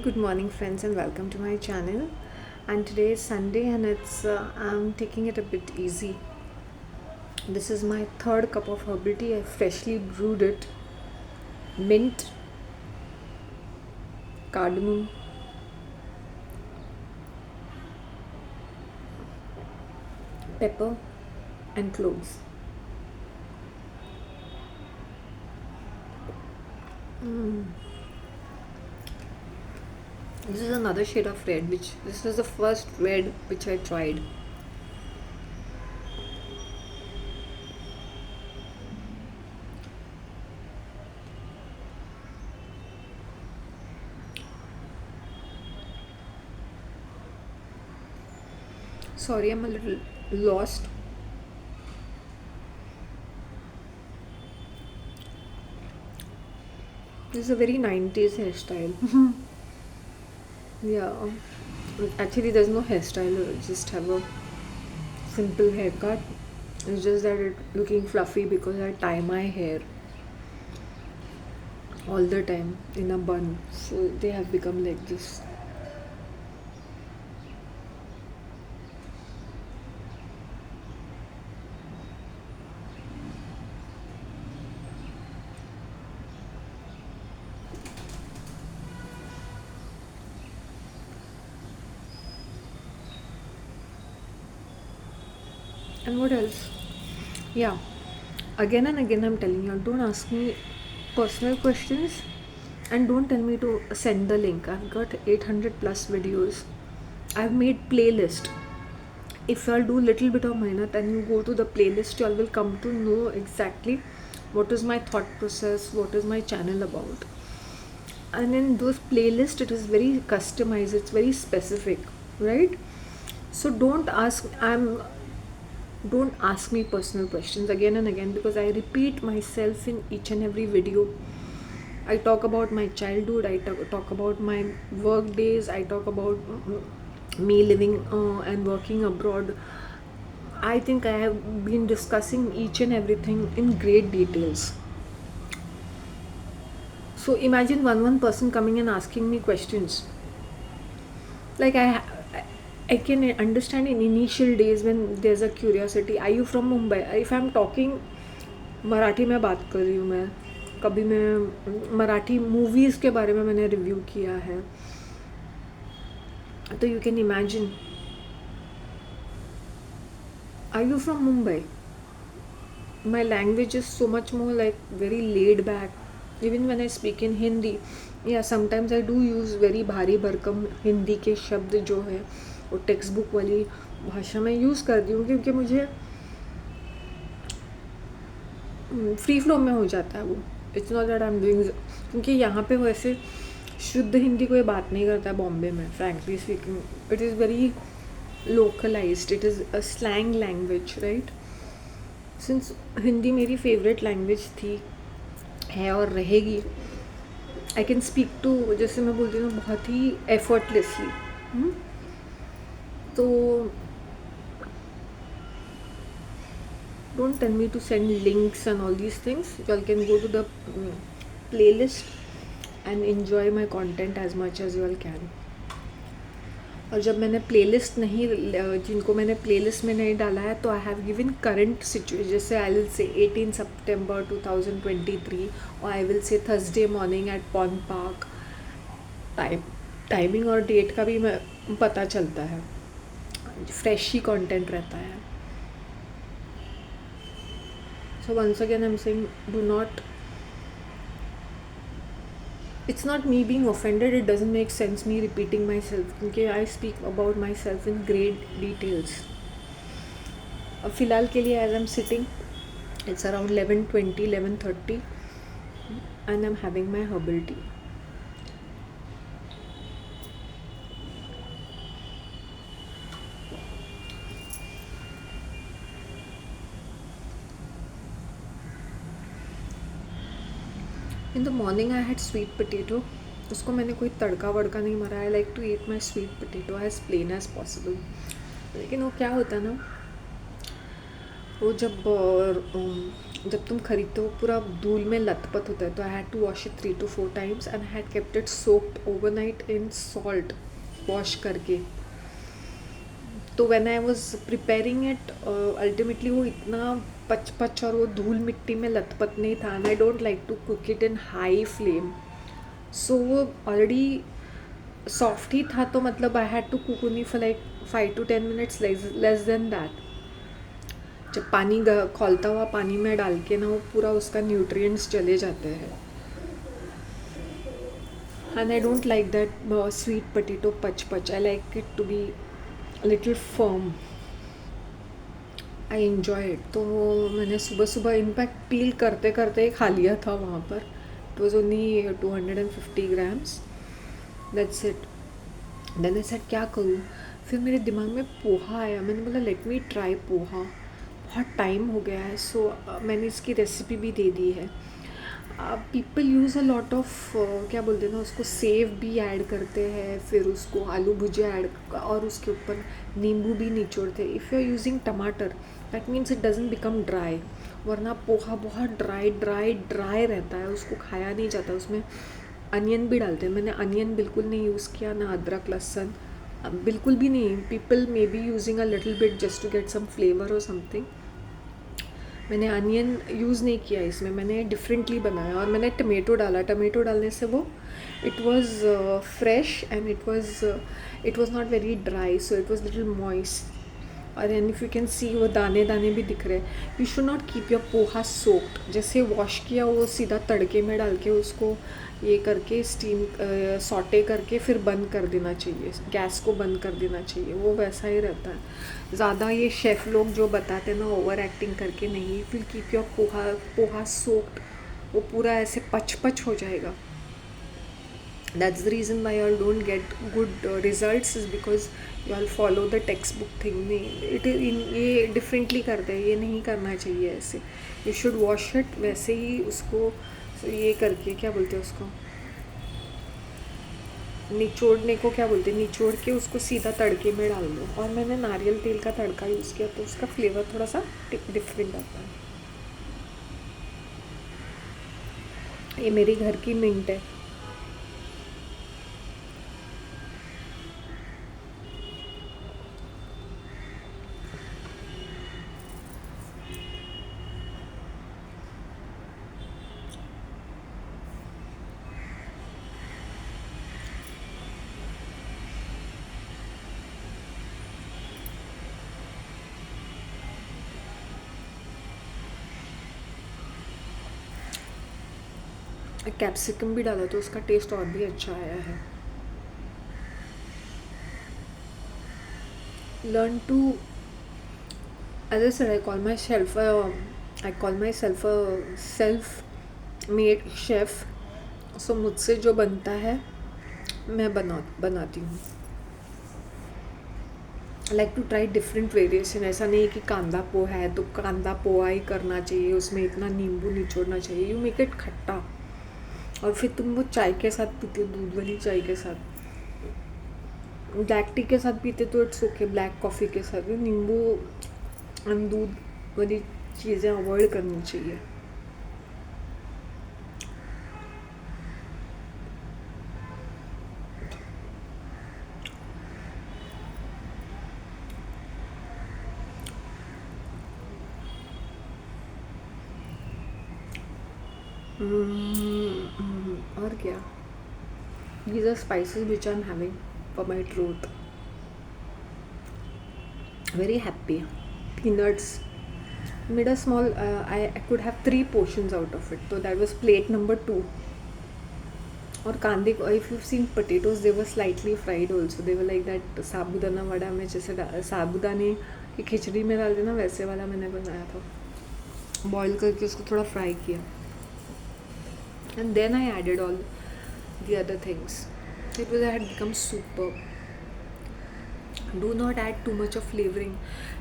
Good morning, friends, and welcome to my channel. And today is Sunday, and I'm taking it a bit easy. This is my third cup of herbal tea. I freshly brewed it. Mint, cardamom, pepper, and cloves. This is another shade of red. Which this was the first red which I tried. Sorry, I'm a little lost. This is a very 90s hairstyle. Yeah. Actually, there's no hairstyle. I just have a simple haircut. It's just that it's looking fluffy because I tie my hair all the time in a bun. So they have become like this. And what else? Yeah. Again and again, I'm telling you, don't ask me personal questions and don't tell me to send the link. I've got 800 plus videos. I've made playlist. If y'all do little bit of mehnat and you go to the playlist, y'all will come to know exactly what is my thought process, what is my channel about. And in those playlists, it is very customized, it's very specific, right? So don't ask me personal questions again and again, because I repeat myself in each and every video. I talk about my childhood, I talk about my work days, I talk about me living and working abroad. I think I have been discussing each and everything in great details. So imagine one person coming and asking me questions. Like I can understand in initial days when there's a curiosity. Are you from Mumbai? If I'm talking Marathi में बात कर रही हूँ मैं, कभी मैं Marathi movies के बारे में मैंने रिव्यू किया है, तो you can imagine. Are you from Mumbai? My language is so much more like very laid back. Even when I speak in Hindi, yeah, sometimes I do use very भारी भरकम हिंदी के शब्द जो है वो टेक्स्ट बुक वाली भाषा में यूज़ करती हूँ, क्योंकि मुझे फ्री फ्लो में हो जाता है वो. It's not that I am doing, क्योंकि यहाँ पे वैसे शुद्ध हिंदी कोई बात नहीं करता है बॉम्बे में. Frankly speaking, it is very localised, it is a slang language, right. Since Hindi मेरी फेवरेट लैंग्वेज थी, है और रहेगी, आई कैन स्पीक टू, जैसे मैं बोलती हूँ, बहुत ही एफर्टलेसली. तो don't tell me to send links and all these things. You all can go to the playlist and enjoy my content as much as you all can. और जब मैंने playlist नहीं, जिनको मैंने प्लेलिस्ट में नहीं डाला है, तो I have given current situation. जैसे आई विल से 18 सितंबर 2023, और I will say Thursday morning at pond park. Timing और डेट का भी मैं पता चलता है, फ्रेश ही कंटेंट रहता है. So once again I'm saying, do not, it's not me being offended, it doesn't make sense me repeating myself, क्योंकि I speak about myself in great details. अब फ़िलहाल के लिए as I'm sitting, it's around 11:20, 11:30 and I'm having my herbal tea. In the morning I had sweet potato. उसको मैंने कोई तड़का वड़का नहीं मारा. I like to eat my sweet potato as plain as possible. लेकिन वो क्या होता है ना, वो जब जब तुम खरीदते हो पूरा धूल में लथपथ होता है, तो I had to wash it 3 to 4 times and I had kept it soaked overnight in salt, wash करके. तो when I was preparing it, ultimately वो इतना पच पच और वो धूल मिट्टी में लथपथ नहीं था. And I don't like to cook it in high flame, so वो ऑलरेडी सॉफ्ट ही था. तो मतलब I had to cook only for like 5 to 10 minutes, less than that. जब पानी खौलता हुआ पानी में डाल के ना, वो पूरा उसका न्यूट्रिएंट्स चले जाते हैं. And I don't like that sweet potato पच पच. I like it to be little firm. I enjoy it. तो मैंने सुबह सुबह इनफैक्ट पील करते करते ही खा लिया था वहाँ पर. It was only 250 grams. That's it. Then I said क्या करूँ. फिर मेरे दिमाग में पोहा आया. मैंने बोला लेट मी ट्राई पोहा. बहुत टाइम हो गया है, सो मैंने इसकी रेसिपी भी दे दी है. People use a lot of, क्या बोलते हैं ना उसको, सेव भी ऐड करते हैं, फिर उसको आलू भुजिया ऐड, और उसके ऊपर नींबू भी निचोड़ते हैं. इफ़ यू आर यूजिंग टमाटर, that means it doesn't become dry. वरना पोहा बहुत ड्राई रहता है, उसको खाया नहीं जाता. उसमें अनियन भी डालते हैं. मैंने अनियन बिल्कुल नहीं यूज़ किया, ना अदरक लहसुन, बिल्कुल भी नहीं. People may be using a little bit just to get some flavour और समथिंग. मैंने अनियन यूज़ नहीं किया इसमें. मैंने डिफरेंटली बनाया, और मैंने टमेटो डाला. टमेटो डालने से वो it was fresh and it was not very dry, so it was little moist. और and if you can see, वो दाने दाने भी दिख रहे हैं. You should not keep your poha soaked. जैसे वॉश किया वो सीधा तड़के में डाल के उसको ये करके स्टीम सॉटे करके फिर बंद कर देना चाहिए. गैस को बंद कर देना चाहिए. वो वैसा ही रहता है. ज़्यादा ये शेफ़ लोग जो बताते हैं ना, ओवर एक्टिंग करके नहीं. फिर कीप योर पोहा सोक्ड, वो पूरा ऐसे पच पच हो जाएगा. That's the reason why you all don't get good results, is because you all follow the textbook thing. नहीं, it is ये differently करते हैं. ये नहीं करना चाहिए ऐसे. You should wash it वैसे ही उसको ये करके, क्या बोलते हैं उसको, निचोड़ने को क्या बोलते हैं, निचोड़ के उसको सीधा तड़के में डाल दो. और मैंने नारियल तेल का तड़का यूज़ किया, तो उसका फ्लेवर थोड़ा सा डिफरेंट आता है. ये मेरी घर की मिंट है. कैप्सिकम भी डाला तो उसका टेस्ट और भी अच्छा आया है. Learn to, as I said, I call myself a self-made chef. So मुझसे जो बनता है मैं बनाती हूँ. Like to try different variation. ऐसा नहीं है कि कांदा पोहा है तो कांदा पोहा ही करना चाहिए, उसमें इतना नींबू निचोड़ना चाहिए. यू मेक इट खट्टा, और फिर तुम वो चाय के साथ पीते हो, दूध वाली चाय के साथ, ब्लैक टी के साथ पीते तो इट्स ओके. ब्लैक कॉफ़ी के साथ नींबू और दूध वाली चीज़ें अवॉइड करनी चाहिए. और क्या, these are spices which I'm having for my throat. Very happy. Peanuts. Made a small, I could have 3 portions out of it. So that was plate number 2. और कांदे को, if you've seen potatoes, they were slightly fried also. They were like that साबुदाना वड़ा में जैसे साबुदाने की खिचड़ी में डाल देना, वैसे वाला मैंने बनाया था. बॉईल करके उसको थोड़ा फ्राई किया. And then I added all the other things. It had become superb. Do not add too much of flavoring.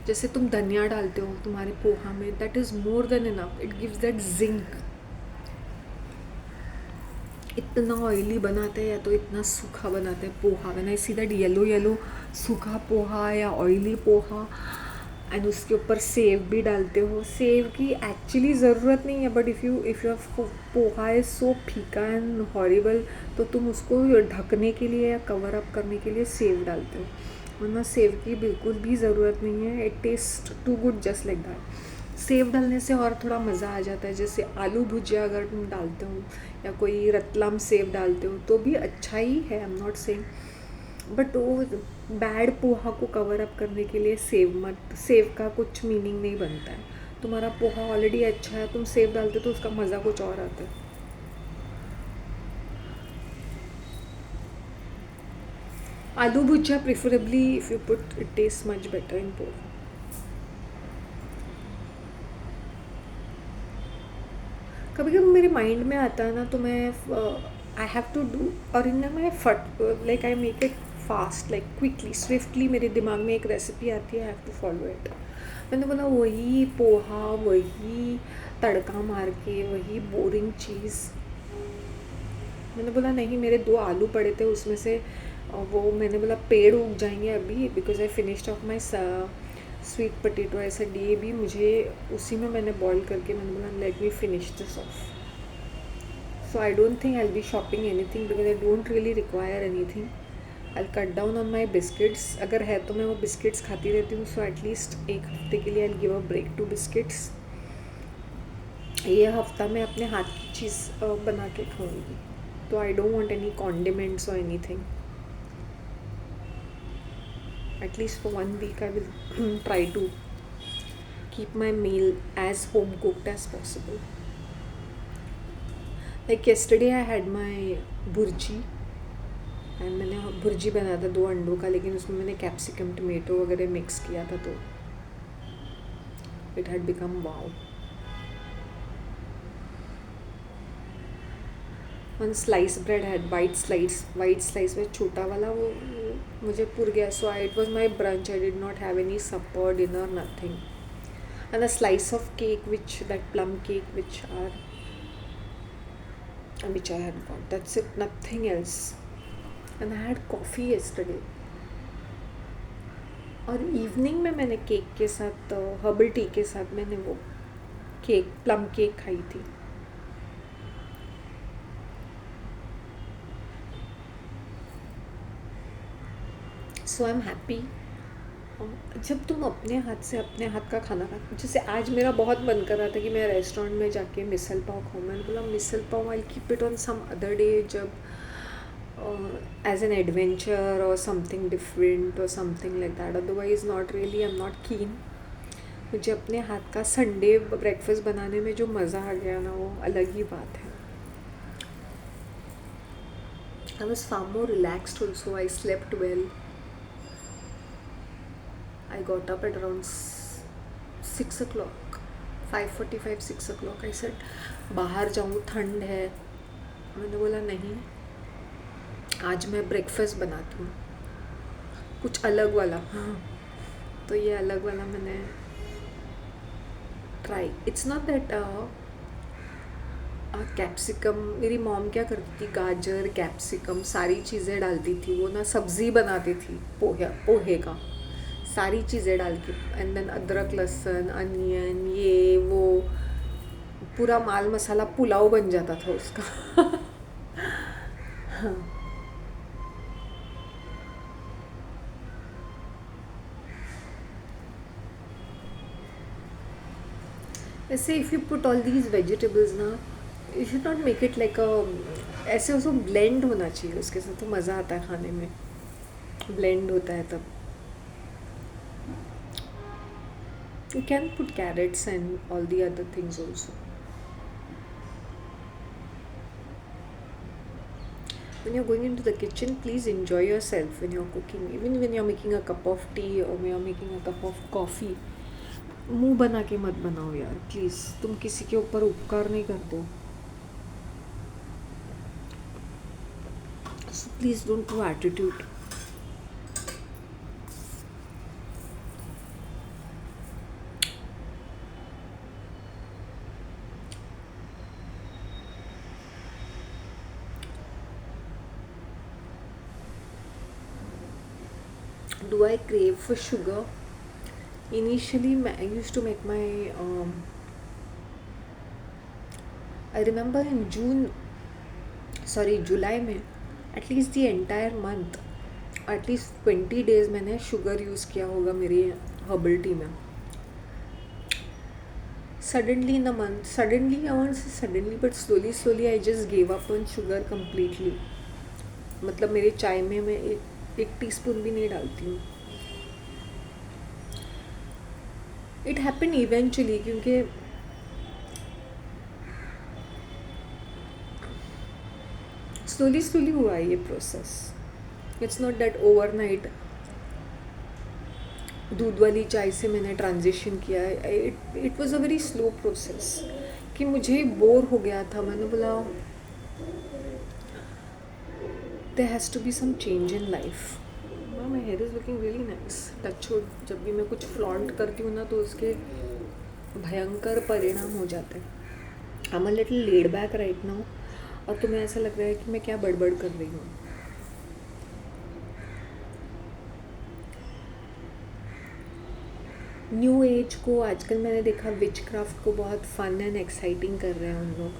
जैसे तुम धनिया डालते हो तुम्हारे पोहा में, that is more than enough. It gives that zinc. इतना ऑयली बनाते हैं या तो इतना सूखा बनाते हैं poha. When I see that yellow सूखा पोहा या ऑयली पोहा, एंड उसके ऊपर सेव भी डालते हो. सेव की एक्चुअली ज़रूरत नहीं है, but if you poha is so फीका एंड हॉरिबल, तो तुम उसको ढकने के लिए या कवर अप करने के लिए सेव डालते हो, वरना सेव की बिल्कुल भी ज़रूरत नहीं है. It taste too good just like that. सेव डालने से और थोड़ा मज़ा आ जाता है. जैसे आलू भुजिया अगर तुम डालते हो या कोई रतलाम सेव डालते हो तो भी अच्छा ही है, आई एम नॉट सेइंग, बट वो बैड पोहा को कवर अप करने के लिए सेव का कुछ मीनिंग नहीं बनता है. तुम्हारा पोहा ऑलरेडी अच्छा है, तुम सेव डालते तो उसका मज़ा कुछ और आता है. Aloo bhujia preferably if you put it taste much better in poha. कभी कभी मेरे माइंड में आता है ना, तो मैं आई हैव टू डू, और इन मैं फट like I make it fast, like quickly swiftly. मेरे दिमाग में एक रेसिपी आती है, I have to follow it. मैंने बोला वही पोहा, वही तड़का मार के, वही बोरिंग चीज़. मैंने बोला नहीं, मेरे 2 आलू पड़े थे, उसमें से वो मैंने बोला पेड़ उग जाएंगे अभी, because I finished of my sweet potato. ऐसा डे भी मुझे उसी में मैंने बॉईल करके मैंने बोला let me finish this of. So I don't think I will B shopping anything because I don't really require anything. I cut down on my biscuits. अगर है तो मैं वो बिस्किट्स खाती रहती हूँ. सो एटलीस्ट एक हफ्ते के लिए I give a break to biscuits. ये हफ्ता मैं अपने हाथ की चीज़ बना के खाऊंगी, तो I don't want any condiments और anything. At least for 1 week I will try to keep my meal as home cooked as possible. Like yesterday I had my burji, and मैंने भुर्जी बनाया था 2 अंडों का, लेकिन उसमें मैंने कैप्सिकम टमेटो वगैरह मिक्स किया था, तो it had become wow. One slice bread had white slice में छोटा वाला, वो मुझे पुर गया. So it was my brunch. I did not have any supper dinner nothing. And a slice of cake which that plum cake which I had got. That's it, nothing else. And I had coffee yesterday. और evening में मैंने cake के साथ, herbal tea के साथ मैंने वो cake, plum cake खाई थी. सो आई एम हैप्पी. जब तुम अपने हाथ का खाना खा, जैसे आज मेरा बहुत मन कर रहा था कि मैं रेस्टोरेंट में जाके मिसल पाव खाऊँ. मैंने बोला misal pav I keep it on some other day, जब एज एन एडवेंचर और समथिंग डिफरेंट और something like that. Otherwise not really, I am not keen. मुझे अपने हाथ का संडे ब्रेकफास्ट बनाने में जो मज़ा आ गया ना, वो अलग ही बात है. I was far more relaxed also. I slept well. I got up at around 6 o'clock, 5:45, 6 o'clock. I said बाहर जाऊँ, ठंड है. मैंने बोला नहीं, आज मैं ब्रेकफास्ट बनाती हूँ, कुछ अलग वाला. तो ये अलग वाला मैंने try. It's not that capsicum. मेरी मॉम क्या करती थी, गाजर कैप्सिकम सारी चीज़ें डालती थी. वो ना सब्ज़ी बनाती थी पोहे का, सारी चीज़ें डाल के, एंड देन अदरक लहसुन अनियन ये वो पूरा माल मसाला पुलाव बन जाता था उसका. हाँ. ऐसे if you put all these vegetables ना, you should not make it like a, ऐसे उसको ब्लेंड होना चाहिए उसके साथ, तो मज़ा आता है खाने में. ब्लेंड होता है तब. You can put carrots and all the other things also. When you're going into the kitchen, please enjoy yourself when you're cooking. Even when you're making a cup of tea or when you're making a cup of coffee, मुंह बना के मत बनाओ यार please. तुम किसी के ऊपर उपकार नहीं करते हो. So please don't do attitude. Do I crave for sugar? Initially, I used to make my. I remember in जुलाई में at least the entire month at least 20 days मैंने शुगर यूज़ किया होगा मेरी हर्बल टी में. Suddenly in a month, suddenly I won't say suddenly, but slowly I just gave up on sugar completely. मतलब मेरे चाय में मैं एक टीस्पून भी नहीं डालती हूँ. इट हैपन इवेंचुअली, क्योंकि स्लोली हुआ है ये प्रोसेस. इट्स नॉट दैट ओवरनाइट दूध वाली चाय से मैंने ट्रांजिशन किया है. It was a very slow process कि मुझे बोर हो गया था. मैंने बोला there has to be some change in life. My hair is looking really nice. Touch wood, जब भी मैं कुछ फ्लॉन्ट करती हूँ ना तो उसके भयंकर परिणाम हो जाते हैं. I am a little laid back right now, और तुम्हें ऐसा लग रहा है कि मैं क्या बड़बड़ कर रही हूँ. न्यू एज को आजकल मैंने देखा विच क्राफ्ट को बहुत फन एंड एक्साइटिंग कर रहे हैं उन लोग.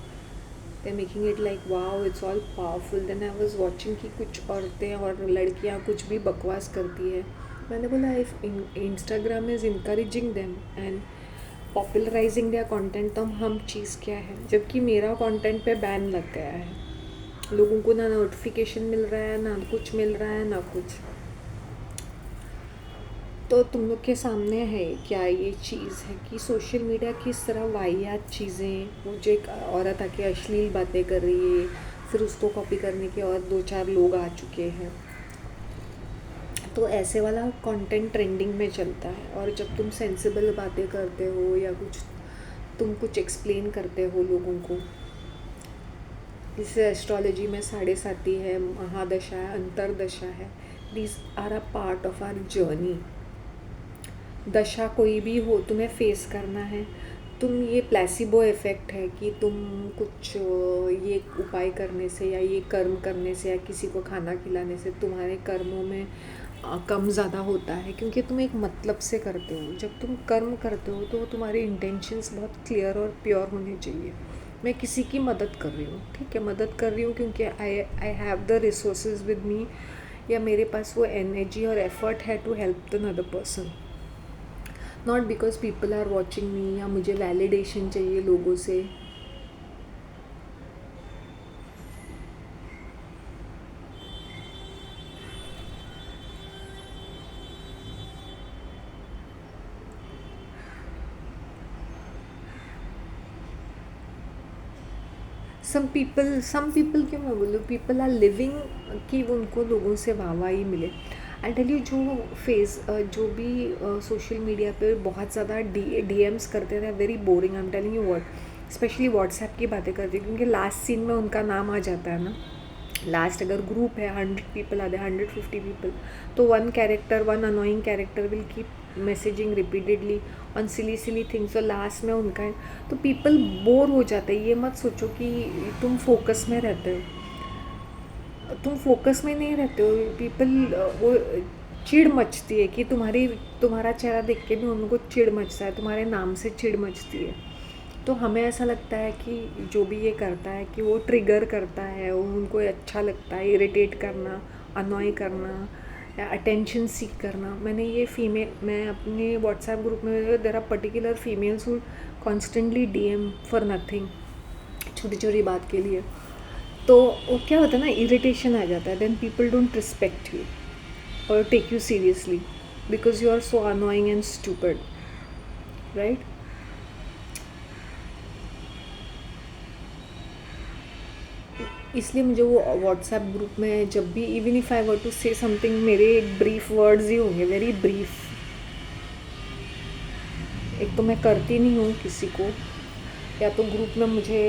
They making it like wow, it's all powerful. Then I was watching कि कुछ औरतें और लड़कियां कुछ भी बकवास करती है. मैंने बोला if Instagram is encouraging them and popularising their content, तो हम चीज़ क्या है. जबकि मेरा कंटेंट पे बैन लग गया है. लोगों को ना नोटिफिकेशन मिल रहा है, ना कुछ मिल रहा है, ना कुछ. तो तुम लोग के सामने है क्या ये चीज़ है कि सोशल मीडिया किस तरह वाहियात चीज़ें. वो जो एक औरत आके अश्लील बातें कर रही है, फिर उसको कॉपी करने के और 2-4 लोग आ चुके हैं. तो ऐसे वाला कंटेंट ट्रेंडिंग में चलता है. और जब तुम सेंसिबल बातें करते हो या तुम कुछ एक्सप्लेन करते हो लोगों को, जैसे एस्ट्रोलॉजी में 7.5 है, महादशा है, अंतरदशा है. These are a part of our journey. दशा कोई भी हो, तुम्हें फेस करना है. तुम ये प्लेसिबो इफ़ेक्ट है कि तुम कुछ ये उपाय करने से या ये कर्म करने से या किसी को खाना खिलाने से तुम्हारे कर्मों में कम ज़्यादा होता है, क्योंकि तुम एक मतलब से करते हो. जब तुम कर्म करते हो तो तुम्हारे इंटेंशंस बहुत क्लियर और प्योर होने चाहिए. मैं किसी की मदद कर रही हूँ, ठीक है, मदद कर रही हूँ क्योंकि I have the resources with me, या मेरे पास वो एनर्जी और एफर्ट है to help the other person. Not because people are watching me या मुझे वैलिडेशन चाहिए लोगों से. some people क्यों मैं बोलूँ, पीपल आर लिविंग कि उनको लोगों से वाहवाही मिले. आई टेल यू, जो भी सोशल मीडिया पे बहुत ज़्यादा डीएम्स करते थे, very boring. I am telling you what. Specially WhatsApp की बातें करती हूँ क्योंकि लास्ट सीन में उनका नाम आ जाता है ना. लास्ट अगर ग्रुप है 100 पीपल आते हैं, 150 पीपल, तो one annoying character will keep messaging repeatedly on silly things. तो लास्ट में उनका है तो पीपल बोर हो जाते हैं. ये मत सोचो कि तुम फोकस में रहते हो. तुम फोकस में नहीं रहते हो. पीपल वो चिढ़ मचती है कि तुम्हारा चेहरा देख के भी उनको चिढ़ मचता है, तुम्हारे नाम से चिढ़ मचती है. तो हमें ऐसा लगता है कि जो भी ये करता है कि वो ट्रिगर करता है, उनको अच्छा लगता है इरिटेट करना, अनॉय करना या अटेंशन सीख करना. मैं अपने व्हाट्सएप ग्रुप में there are particular females who constantly DM for nothing, छोटी छोटी बात के लिए. तो वो क्या होता है ना, इरिटेशन आ जाता है. Then people don't respect you और take you seriously because you are so annoying and stupid, right. इसलिए मुझे वो व्हाट्सएप ग्रुप में जब भी even if I were to say something, मेरे ब्रीफ वर्ड्स ही होंगे, वेरी ब्रीफ. एक तो मैं करती नहीं हूँ किसी को, या तो ग्रुप में मुझे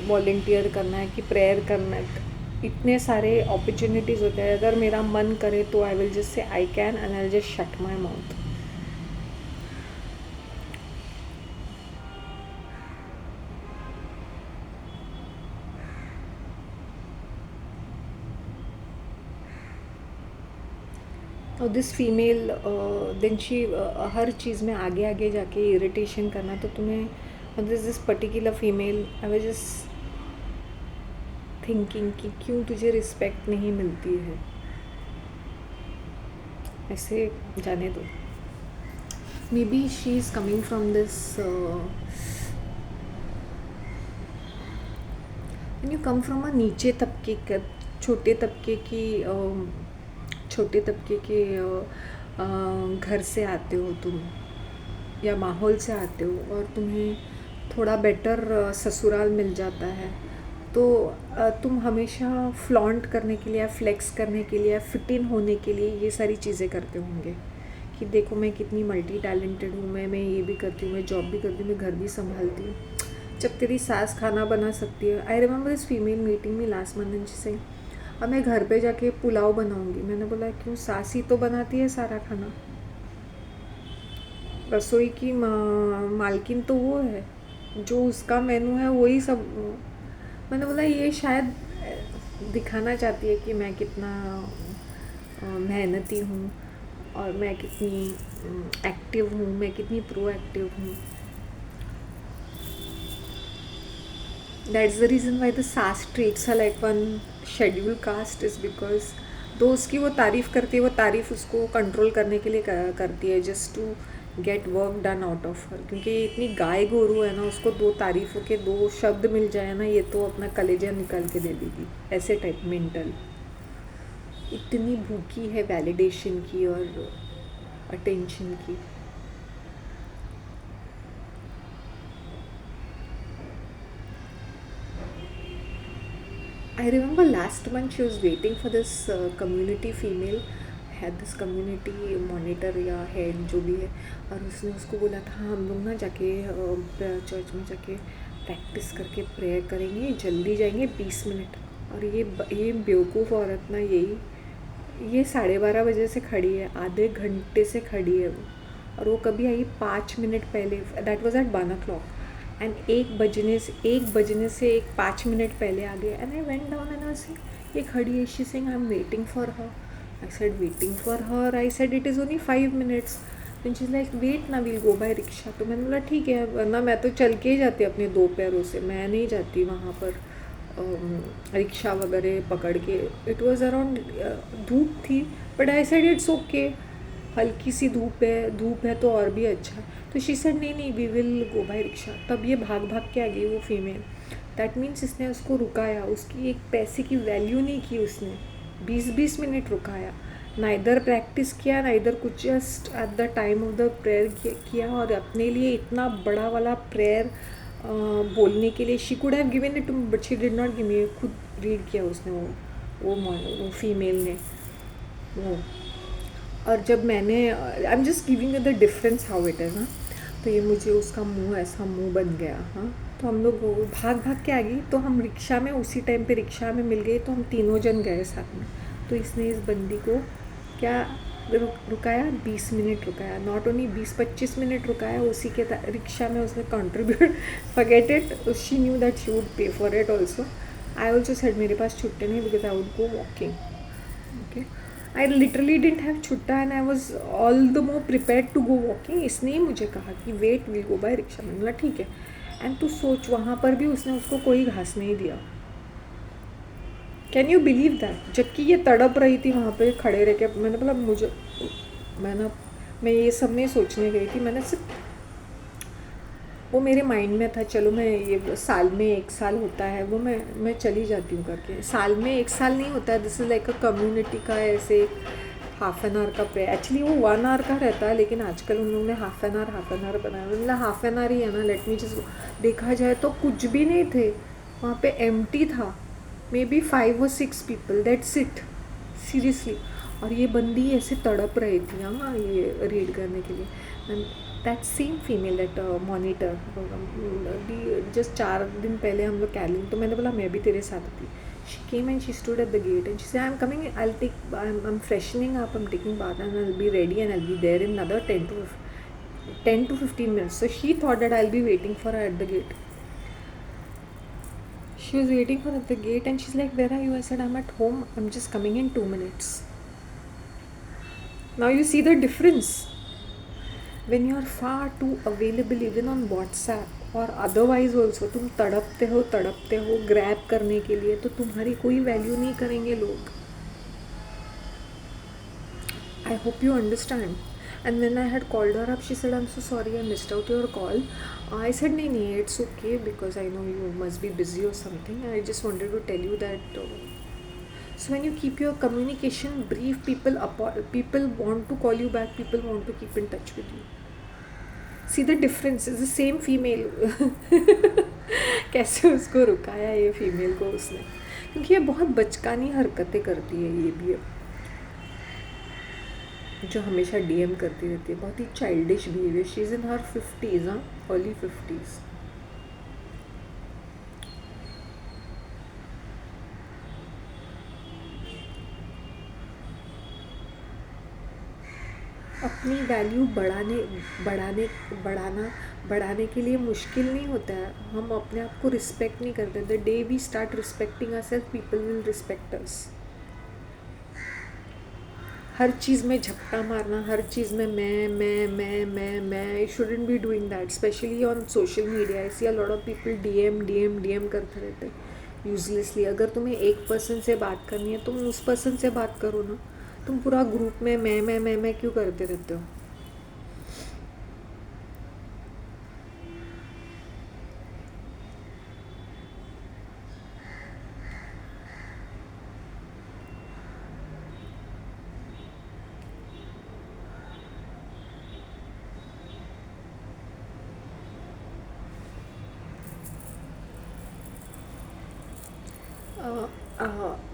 वॉलेंटियर करना है कि प्रेयर करना है. इतने सारे अपॉर्चुनिटीज़ होते हैं. अगर मेरा मन करे तो आई will just say I can and I will just shut my mouth. और दिस फीमेल देन शी हर चीज़ में आगे आगे जाके इरिटेशन करना, तो तुम्हें this particular female I was just thinking कि क्यों तुझे रिस्पेक्ट नहीं मिलती है, ऐसे जाने दो. May be she is coming from this when you come from a नीचे तबके का, छोटे तबके की छोटे तबके के घर से आते हो तुम, या माहौल से आते हो, और तुम्हें थोड़ा बेटर ससुराल मिल जाता है, तो तुम हमेशा फ्लॉन्ट करने के लिए, फ्लेक्स करने के लिए, फिट इन होने के लिए ये सारी चीज़ें करते होंगे कि देखो मैं कितनी मल्टी टैलेंटेड हूँ, मैं ये भी करती हूँ, मैं जॉब भी करती हूँ, मैं घर भी संभालती हूँ. जब तेरी सास खाना बना सकती है. I remember this female meeting में last month and she saying, अब मैं घर पे जाके पुलाव बनाऊंगी. मैंने बोला क्यों, सास ही तो बनाती है सारा खाना, रसोई की मालकिन तो वो है, जो उसका मेनू है वही सब. मैंने बोला ये शायद दिखाना चाहती है कि मैं कितना मेहनती हूँ, और मैं कितनी एक्टिव हूँ, मैं कितनी प्रोएक्टिव हूँ. That's the reason why the सास treats her like one scheduled caste is because दो उसकी वो तारीफ़ करती है, वो तारीफ़ उसको कंट्रोल करने के लिए करती है, just to get work done out of her. क्योंकि ये इतनी गाय गोरू है ना, उसको दो तारीफ़ों के दो शब्द मिल जाए ना, ये तो अपना कलेजा निकाल के दे देगी, ऐसे टाइप मेंटल. इतनी भूखी है वैलिडेशन की और अटेंशन की. I remember last month she was waiting for this community female, had this community monitor या head जो भी है, और उसने उसको बोला था हम लोग ना जाके चर्च में जाके प्रैक्टिस करके प्रेयर करेंगे, जल्दी जाएंगे 20 मिनट. और ये बेवकूफ़ औरत ना, ये 12:30 बजे से खड़ी है, आधे घंटे से खड़ी है वो, और वो कभी आई 5 मिनट पहले. That was at 1 o'clock, and 1 बजने से 5 मिनट पहले आ गए. And I went down and I said ये खड़ी है, she saying I am waiting for her. I said waiting for her, I said it is only 5 minutes. Then she is like wait ना, will go by rickshaw. तो मैंने बोला ठीक है, वरना मैं तो चल के ही जाती अपने 2 पैरों से, मैं नहीं जाती वहाँ पर रिक्शा वगैरह पकड़ के. इट वॉज़ अराउंड धूप थी, but I said it's okay, हल्की सी धूप है तो और भी अच्छा. तो शी सेड नहीं we will go by rickshaw. तब ये भाग भाग के आ गई वो फीमेल. दैट मीन्स इसने उसको रुकाया, उसकी एक पैसे की वैल्यू नहीं की उसने, 20-20 मिनट रुकाया, ना इधर प्रैक्टिस किया ना इधर कुछ, just at the time of the prayer किया. और अपने लिए इतना बड़ा वाला प्रेयर बोलने के लिए she could have given it, but she did not give me. खुद रीड किया उसने, वो फीमेल ने वो. और जब मैंने, I am just giving the difference how it is. हाँ, तो ये मुझे उसका मुंह ऐसा मुंह बन गया. हाँ, तो हम लोग भाग भाग के आ गई. तो हम रिक्शा में उसी टाइम पे रिक्शा में मिल गए, तो हम तीनों जन गए साथ में. तो इसने इस बंदी को क्या रुकाया, 20 मिनट रुकाया, नॉट ओनली 20-25 मिनट रुकाया. उसी के रिक्शा में उसने contribute, forget it, she knew that she would pay for it also. I also said मेरे पास छुट्टे नहीं, because I would go walking. Okay, I literally didn't have छुट्टा and I was all the more prepared to go walking. इसने ही मुझे कहा कि wait we'll go by rickshaw. मैंने बोला ठीक है. एंड तू सोच, वहाँ पर भी उसने उसको कोई घास नहीं दिया. Can you believe that? जबकि ये तड़प रही थी वहाँ पे खड़े रह के. मैंने बोला मैं ये सब नहीं सोचने गई थी, मैंने सिर्फ वो मेरे माइंड में था, चलो मैं ये साल में 1 साल होता है वो मैं चली जाती हूँ करके. साल में 1 साल नहीं होता है, this is like a community का ऐसे हाफ एन आवर का प्रेयर. एक्चुअली वो 1 hour का रहता है, लेकिन आजकल उन लोगों ने हाफ एन आवर बनाया. मतलब हाफ एन आवर ही है ना, लेट मी जस्ट. देखा जाए तो कुछ भी नहीं थे वहाँ पे, एम्प्टी था. May be 5 or 6 people, that's it, seriously. और ये बंदी ऐसे तड़प रही थी हाँ ये रीड करने के लिए. And that same female, that monitor, just 4 दिन पहले हम लोग कैलिंग. तो मैंने बोला मैं भी तेरे साथ थी. She came and she stood at the gate and she said I am coming, I am freshening up, I am taking bath and I will be ready and I will be there in another 10 to 15 minutes. So she thought that I'll be waiting for her at the gate. She was waiting for her at the gate and she's like, where are you? I said, I'm at home, I'm just coming in 2 minutes. Now you see the difference. When you are far too available even on WhatsApp और otherwise also, तुम तड़पते हो grab करने के लिए, तो तुम्हारी कोई value नहीं करेंगे लोग. I hope you understand. And when I had called her up, she said, I'm so sorry I missed out your call. I said, no, it's okay because I know you must be busy or something. I just wanted to tell you that. So when you keep your communication brief, people want to call you back, people want to keep in touch with you. See the difference. It's the same female. कैसे उसको रुकाया ये female को उसने, क्योंकि ये बहुत बचकानी हरकतें करती है. ये भी जो हमेशा डीएम करती रहती है, बहुत ही childish behaviour. She is in her 50s, हाँ, अर्ली 50s. अपनी वैल्यू बढ़ाने के लिए मुश्किल नहीं होता है. हम अपने आप को रिस्पेक्ट नहीं करते. The day we start respecting ourselves, people will respect us. हर चीज़ में झपटा मारना, हर चीज़ में मैं I shouldn't be doing that. Specially on social media I see a lot of people DM करते रहते हैं यूजलेसली. अगर तुम्हें एक पर्सन से बात करनी है, तुम उस पर्सन से बात करो ना. तुम पूरा ग्रुप में मैं क्यों करते रहते हो?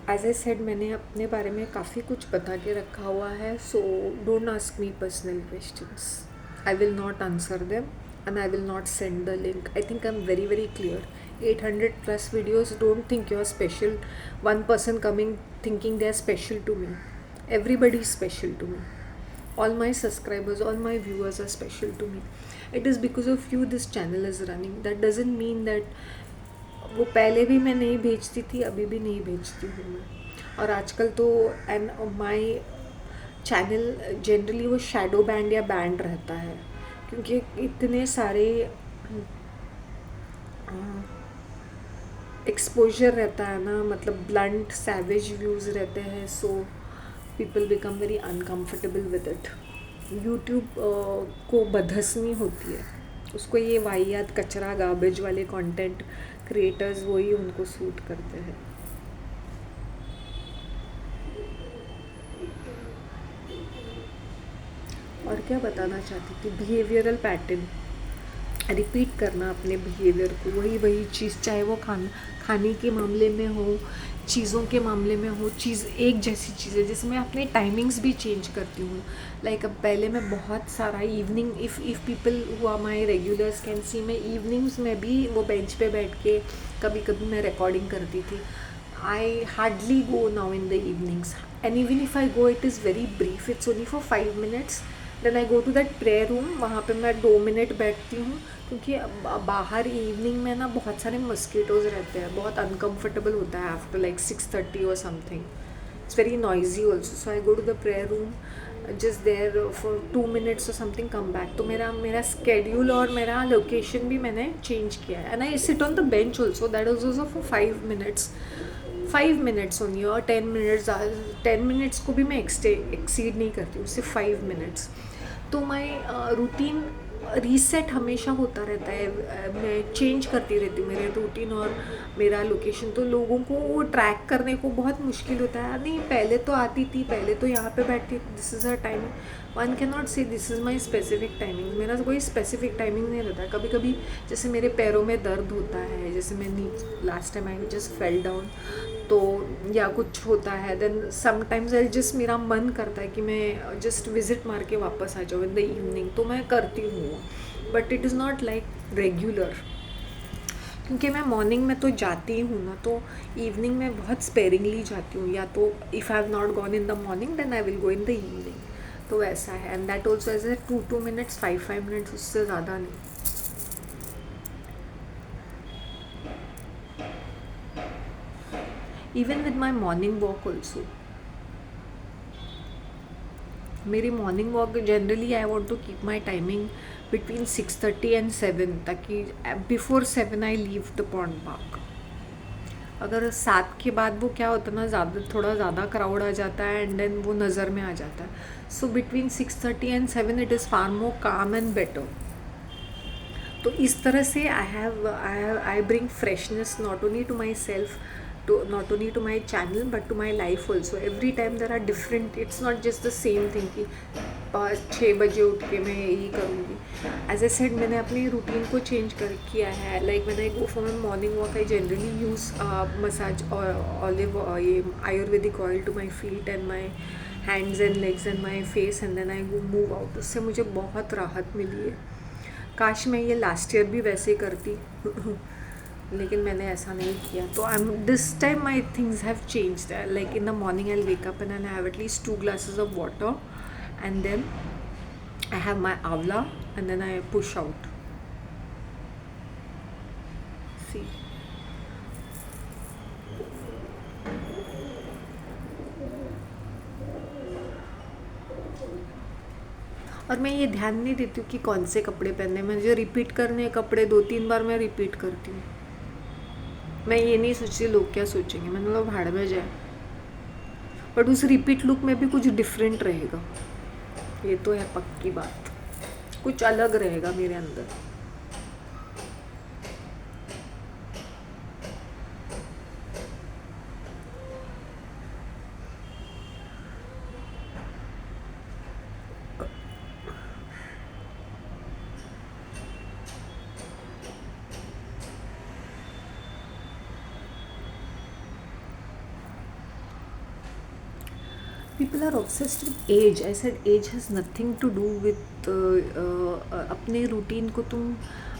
एज आई सेड, मैंने अपने बारे में काफ़ी कुछ बता के रखा हुआ है. So don't ask me personal questions. I will not answer them and I will not send the link. I think I'm very very clear. 800 plus videos. Don't think you're special. One person coming thinking they're special to me. Everybody is special to me. All my subscribers, all my viewers are special to me. It is because of you this channel is running. That doesn't mean that वो पहले भी मैं नहीं भेजती थी, अभी भी नहीं भेजती हूँ मैं. और आजकल तो एंड माई चैनल जनरली वो शैडो बैंड या बैंड रहता है, क्योंकि इतने सारे एक्सपोजर रहता है ना, मतलब ब्लंट सैवेज व्यूज़ रहते हैं. So people become very uncomfortable with it. YouTube को बदहसनी होती है, उसको ये वाहियात कचरा गार्बेज वाले कंटेंट क्रिएटर्स वही उनको सूट करते हैं. और क्या बताना चाहती थी? बिहेवियरल पैटर्न, रिपीट करना अपने बिहेवियर को, वही चीज़, चाहे वो खाने के मामले में हो, चीज़ों के मामले में हो. चीज़ एक जैसी चीज़ है जिसमें अपने टाइमिंग्स भी चेंज करती हूँ. लाइक अब पहले मैं बहुत सारा evening, if people who are my regulars can see, मैं इवनिंग्स में भी वो बेंच पे बैठ के कभी मैं रिकॉर्डिंग करती थी. I hardly go now in the evenings, and even if I go it is very brief. It's only for 5 minutes. Then I go to that prayer room. वहाँ पे मैं 2 मिनट बैठती हूँ, क्योंकि बाहर इवनिंग में ना बहुत सारे मस्कीटोज़ रहते हैं. बहुत अनकम्फर्टेबल होता है आफ्टर लाइक 6:30 और something. It's very noisy also. So I go to the prayer room, just there for 2 minutes और समथिंग, कम बैक. तो मेरा स्केड्यूल और मेरा लोकेशन भी मैंने चेंज किया है. And I sit on the bench also. That is also for 5 minutes. 5 minutes only. और 10 minutes, 10 minutes को भी मैं एक्सीड नहीं करती हूँ, सिर्फ 5 minutes. तो मैं रूटीन रीसेट हमेशा होता रहता है. मैं चेंज करती रहती हूँ मेरे रूटीन और मेरा लोकेशन. तो लोगों को वो ट्रैक करने को बहुत मुश्किल होता है. नहीं, पहले तो आती थी, पहले तो यहाँ पे बैठती थी. This is her time. One can not say this is my specific timing. मेरा कोई स्पेसिफिक टाइमिंग नहीं रहता. कभी कभी जैसे मेरे पैरों में दर्द होता है, जैसे मैं last time I just fell down, तो या कुछ होता है, देन समटाइम्स आई जस्ट, मेरा मन करता है कि मैं जस्ट विज़िट मार के वापस आ जाऊँ इन द इवनिंग, तो मैं करती हूँ. But it is not like regular, क्योंकि मैं मॉर्निंग में तो जाती हूँ ना, तो इवनिंग में बहुत स्पेरिंगली जाती हूँ. या तो if I have not gone in the morning then I will go in the evening. तो वैसा है. And that also as a 2 minutes, 5 minutes, उससे ज़्यादा नहीं. Even with my morning walk also, मेरी morning walk generally I want to keep my timing between 6:30 and 7, ताकि before 7 I leave the pond park. अगर 7 के बाद वो क्या होता है ना, थोड़ा ज़्यादा क्राउड आ जाता है एंड देन वो नज़र में आ जाता है। So between 6:30 and 7 it is far more calm and better. तो इस तरह से I bring freshness not only to my self, not only to my channel but to my life also. Every time there are different, it's not just the same thing कि 5-6 बजे उठ के मैं यही करूँगी। एज ए सेड मैंने अपने routine को चेंज किया है। लाइक मैंने go for my morning walk, I generally use massage olive ये Ayurvedic oil to my feet and my hands and legs and my face and then I go move out. उससे मुझे बहुत राहत मिली है। काश मैं ये लास्ट ईयर भी वैसे करती लेकिन मैंने ऐसा नहीं किया। तो I am this time my things have changed. Like in the morning I wake up and I have atleast 2 glasses of water and then I have my amla and then I push out. See और मैं ये ध्यान नहीं देती हूँ कि कौन से कपड़े पहनने। मुझे रिपीट करने कपड़े 2-3 बार मैं रिपीट करती हूँ। मैं ये नहीं सोचती लोग क्या सोचेंगे, मैंने बोला भाड़ में जाए। बट उस रिपीट लुक में भी कुछ डिफरेंट रहेगा, ये तो है पक्की बात। कुछ अलग रहेगा मेरे अंदर। People are obsessed with age. I said age has nothing to do with अपने रूटीन को तुम,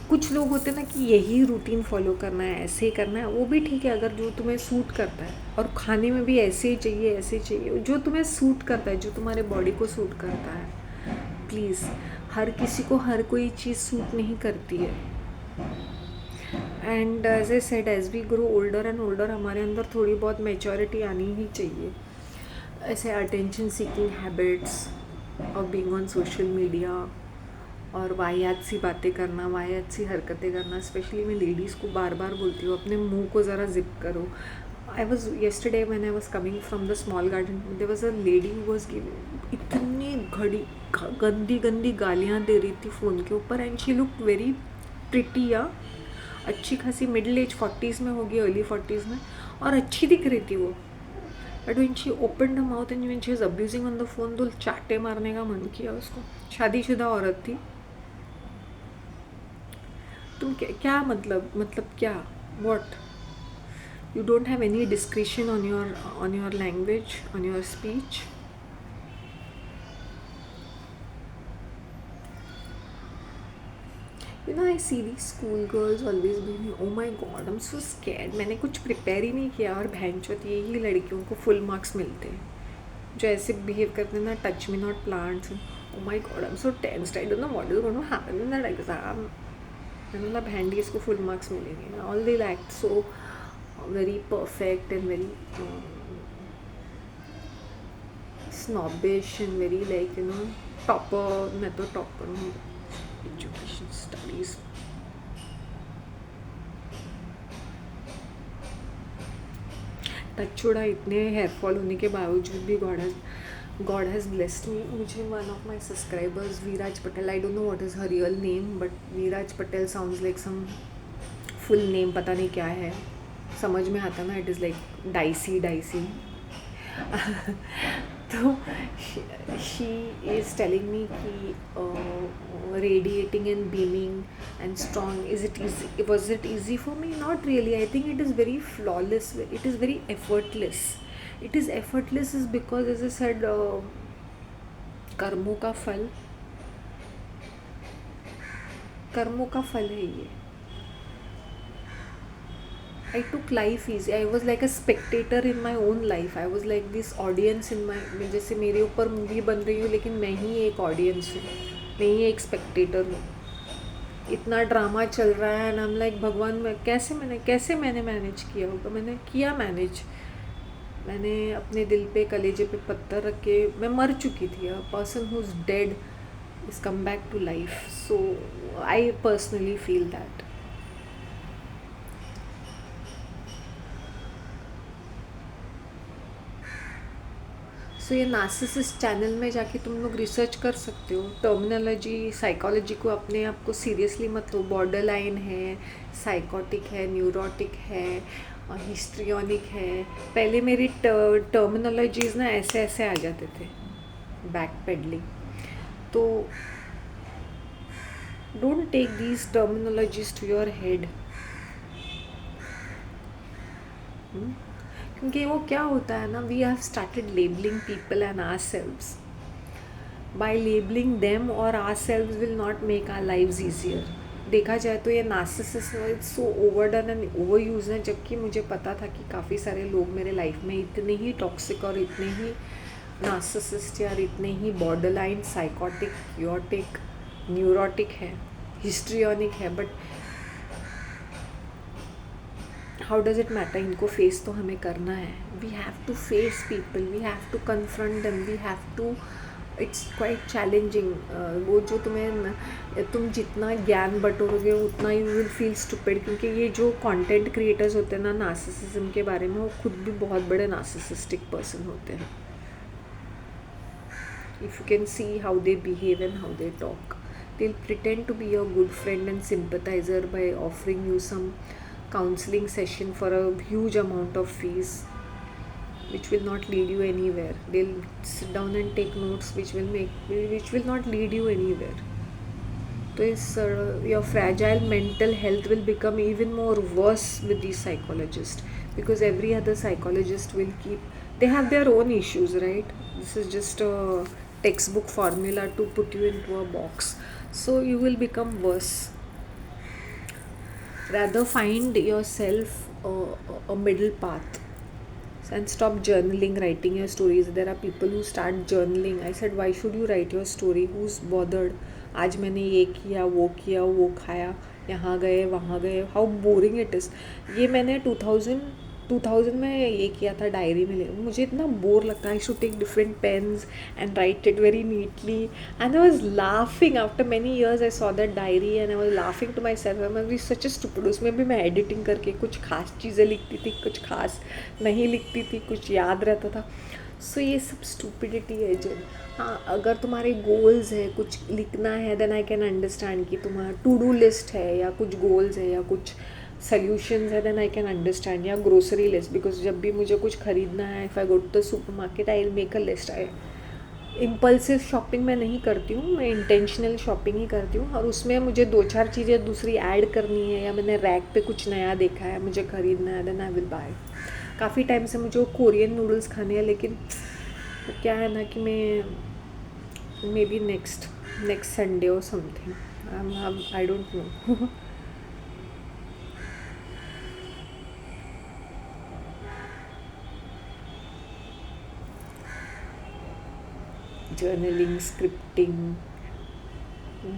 कुछ लोग होते हैं ना कि यही रूटीन फॉलो करना है, ऐसे ही करना है, वो भी ठीक है अगर जो तुम्हें सूट करता है। और खाने में भी ऐसे ही चाहिए, ऐसे ही चाहिए, जो तुम्हें सूट करता है, जो तुम्हारे बॉडी को सूट करता है। प्लीज़, हर किसी को हर कोई चीज़ सूट नहीं करती है। And as a said, as we grow older and older, हमारे अंदर थोड़ी बहुत मेच्योरिटी आनी ही चाहिए। ऐसे अटेंशन सीकिंग हैबिट्स और बीइंग ऑन सोशल मीडिया और वाहियात सी बातें करना, वाहियात सी हरकतें करना, स्पेशली मैं लेडीज़ को बार बार बोलती हूँ अपने मुंह को ज़रा जिप करो। I was yesterday when I was coming from the small garden, there was a lady who was giving इतनी गंदी गंदी गालियाँ दे रही थी फ़ोन के ऊपर। And she looked very pretty, या अच्छी खासी मिडिल एज 40s में होगी, अर्ली 40s में, और अच्छी दिख रही थी वो। But when she opened the mouth and when she was abusing on the phone, तो चाटे मारने का मन किया उसको। शादीशुदा औरत थी। तुम क्या मतलब क्या, what? You don't have any discretion on your language, on your speech. You know, I see these school girls always being, oh my god, I'm so scared. मैंने कुछ प्रिपेयर ही नहीं किया और बहनचोद यही लड़कियों को फुल मार्क्स मिलते हैं जो ऐसे बिहेव करते हैं ना, touch me not plants. oh my god, I'm so tensed, I don't know what is going to happen in that exam. मैंने बोला बहन इसको फुल मार्क्स मिलेंगे। all they act so very perfect and very snobbish and very like, you know, topper। मैं तो topper हूँ education studies. Touch छोड़ा, इतने हेयर फॉल होने के बावजूद भी God has blessed me। मुझे one of my subscribers, Viraj Patel, I don't know what is her real name, but Viraj Patel sounds like some full name, पता नहीं क्या है, समझ में आता ना, it is like dicey तो she is telling me कि radiating and beaming and strong, was it easy for me? Not really. I think it is very flawless, it is very effortless। it is effortless is because, as I said, कर्मों का फल है ये। I took life easy. I was like a spectator in my own life. I was like this audience in my, जैसे मेरे ऊपर movie बन रही हूँ लेकिन मैं ही एक ऑडियंस हूँ, मैं ही एक स्पेक्टेटर हूँ। इतना ड्रामा चल रहा है एंड I'm like भगवान, मैं कैसे मैंने मैनेज किया होगा। मैंने किया मैनेज। मैंने अपने दिल पे कलेजे पे पत्थर रख के मैं मर चुकी थी. A person who is dead is come back to life. So I personally feel that. So ये नार्सिसिस्ट चैनल में जाके तुम लोग रिसर्च कर सकते हो. टर्मिनोलॉजी साइकोलॉजी को अपने आप को सीरियसली मत लो. बॉर्डर लाइन है, साइकोटिक है, न्यूरोटिक है, हिस्ट्रियोनिक है. पहले मेरी टर्मिनोलॉजीज़ ना ऐसे ऐसे आ जाते थे, बैक पेडलिंग. तो don't take these terminologies to your head. क्योंकि वो क्या होता है ना, we have started labelling people and ourselves. By labelling them और ourselves will not make our lives easier. देखा जाए तो ये narcissism it's so overdone and overuse है. जबकि मुझे पता था कि काफ़ी सारे लोग मेरे लाइफ में इतने ही टॉक्सिक और इतने ही नार्सिसिस्ट या इतने ही borderline psychotic, chaotic, neurotic है, हिस्ट्रियोनिक है. But how does it matter? इनको फेस तो हमें करना है. We have to face people, we have to confront them, we have to. It's quite challenging. वो जो तुम जितना ज्ञान बटोरोगे उतना यू विल फील स्टूपिड. क्योंकि ये जो कंटेंट क्रिएटर्स होते हैं ना नार्सिसिज्म के बारे में, वो खुद भी बहुत बड़े नार्सिसिस्टिक पर्सन होते हैं. If you can see how they behave and how they talk, they pretend to be your good friend and sympathizer by offering you some counseling session for a huge amount of fees, which will not lead you anywhere. They'll sit down and take notes which will not lead you anywhere. So your fragile mental health will become even more worse with these psychologists, because every other psychologist will they have their own issues, right? This is just a textbook formula to put you into a box. So you will become worse. Rather find yourself a middle path and stop journaling, writing your stories. There are people who start journaling. I said, why should you write your story? Who's bothered? आज मैंने ये किया, वो खाया, यहाँ गए, वहाँ गए. How boring it is. ये मैंने 2000 में ये किया था, डायरी में. मुझे इतना बोर लगता है. I should take different pens and write it very neatly. And I was laughing after many years. I saw that diary and I was laughing to my self. I was be such a stupid. उसमें भी मैं editing करके कुछ खास चीज़ें लिखती थी, कुछ खास नहीं लिखती थी, कुछ याद रहता था. सो ये सब स्टूपिडिटी है. जो हाँ, अगर तुम्हारे गोल्स है, कुछ लिखना है, देन आई कैन अंडरस्टैंड कि तुम्हारा टू डू लिस्ट है या कुछ गोल्स है या कुछ सॉल्यूशंस है, देन आई कैन अंडरस्टैंड. या ग्रोसरी लिस्ट, बिकॉज जब भी मुझे कुछ ख़रीदना है, if I go to the supermarket I will make a list. Impulsive shopping मैं नहीं करती हूँ, मैं इंटेंशनल शॉपिंग ही करती हूँ. और उसमें मुझे 2-4 चीज़ें दूसरी ऐड करनी है, या मैंने रैक पे कुछ नया देखा है, मुझे ख़रीदना है, देन आई विल बाय. काफ़ी टाइम से मुझे वो कोरियन नूडल्स खाने हैं, लेकिन क्या है ना कि मैं मे बी नेक्स्ट संडे और something, I don't know. Journaling, scripting.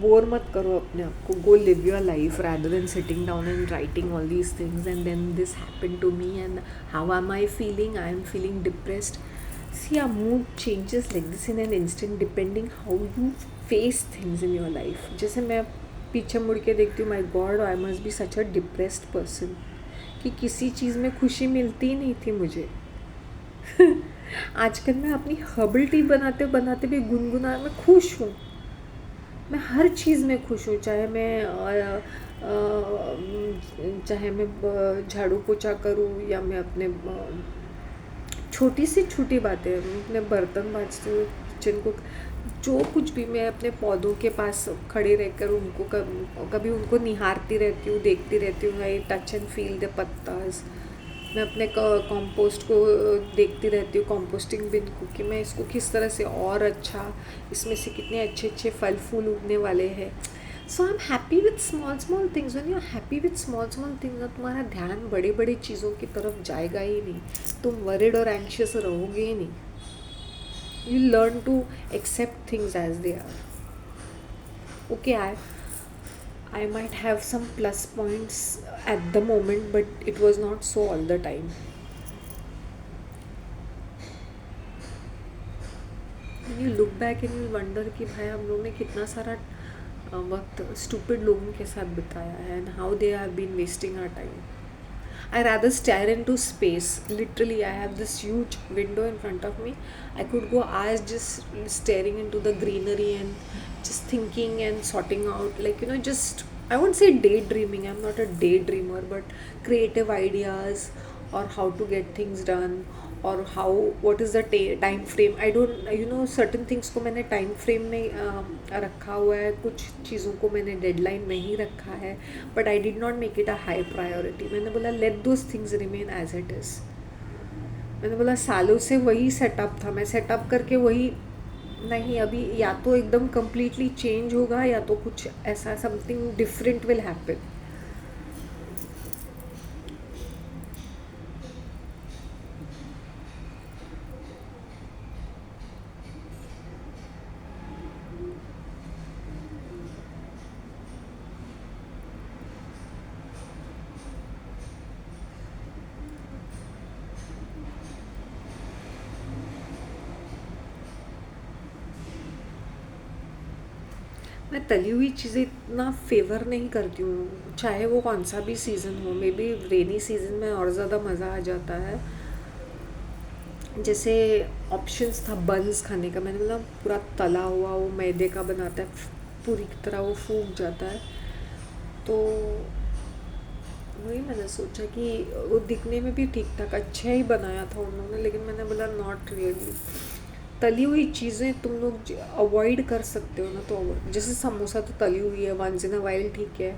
Bore मत करो अपने आप को. गो live your life rather than sitting down and writing all these things and then this happened to me and how am I feeling? I am feeling depressed. See, our mood changes like this in an instant depending how you face things in your life. जैसे मैं पीछे मुड़ के देखती हूँ, my god, I must be such a depressed person, कि किसी चीज़ में खुशी मिलती ही नहीं थी मुझे. आजकल मैं अपनी हर्बल टी बनाते बनाते भी गुनगुना, मैं खुश हूँ. मैं हर चीज़ में खुश हूँ. चाहे मैं झाड़ू पोछा करूँ, या मैं अपने छोटी सी छोटी बातें, मैं अपने बर्तन मांजती हूँ, किचन को, जो कुछ भी, मैं अपने पौधों के पास खड़े रहकर उनको कभी उनको निहारती रहती हूँ, देखती रहती हूँ. I touch and feel the पत्तास. मैं अपने कंपोस्ट को देखती रहती हूँ, कंपोस्टिंग बिन को, कि मैं इसको किस तरह से और अच्छा, इसमें से कितने अच्छे अच्छे फल फूल उगने वाले हैं. So I am happy with small things. When you are happy with small things ना, तुम्हारा ध्यान बड़े बड़े चीज़ों की तरफ जाएगा ही नहीं. तुम वरिड और एंशियस रहोगे ही नहीं. You learn to accept things as they are. Okay, I might have some plus points at the moment, but it was not so all the time. And you look back and you wonder कि भाई हम लोग ने कितना सारा वक्त stupid लोगों के साथ बिताया है and how they have been wasting our time. I rather stare into space. Literally, I have this huge window in front of me. I could go hours just staring into the greenery and just thinking and sorting out, like, just, I won't say daydreaming. I'm not a daydreamer, but creative ideas or how to get things done or how, what is the time frame. I don't, certain things को मैंने time frame में रखा हुआ है, कुछ चीज़ों को मैंने deadline नहीं रखा है, but I did not make it a high priority. मैंने बोला let those things remain as it is. मैंने बोला सालों से वही सेटअप था, मैं सेटअप करके वही नहीं, अभी या तो एकदम completely change होगा या तो कुछ ऐसा something different will happen. मैं तली हुई चीज़ें इतना फेवर नहीं करती हूँ, चाहे वो कौन सा भी सीज़न हो. मे बी रेनी सीज़न में और ज़्यादा मज़ा आ जाता है. जैसे ऑप्शंस था बन्स खाने का, मैंने बोला पूरा तला हुआ वो मैदे का बनाता है, पूरी तरह वो फूक जाता है. तो वही मैंने सोचा कि वो दिखने में भी ठीक ठाक अच्छा ही बनाया था उन्होंने, लेकिन मैंने बोला नॉट रियली. तली हुई चीज़ें तुम लोग अवॉइड कर सकते हो ना, तो जैसे समोसा तो तली हुई है, वंस इन अ वाइल ठीक है,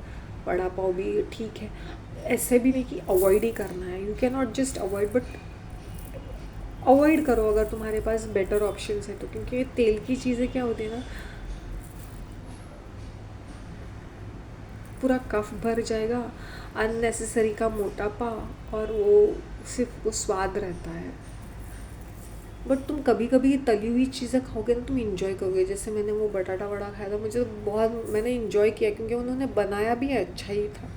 वड़ा पाव भी ठीक है, ऐसे भी नहीं कि अवॉइड ही करना है. You can not just avoid, but avoid करो अगर तुम्हारे पास बेटर ऑप्शंस है तो. क्योंकि ये तेल की चीज़ें क्या होती है ना, पूरा कफ भर जाएगा, अननेसेसरी का मोटापा, और वो सिर्फ वो स्वाद रहता है. बट तुम कभी कभी तली हुई चीज़ें खाओगे ना, तुम इंजॉय करोगे. जैसे मैंने वो बटाटा वड़ा खाया था, मुझे बहुत, मैंने इंजॉय किया क्योंकि उन्होंने बनाया भी अच्छा ही था.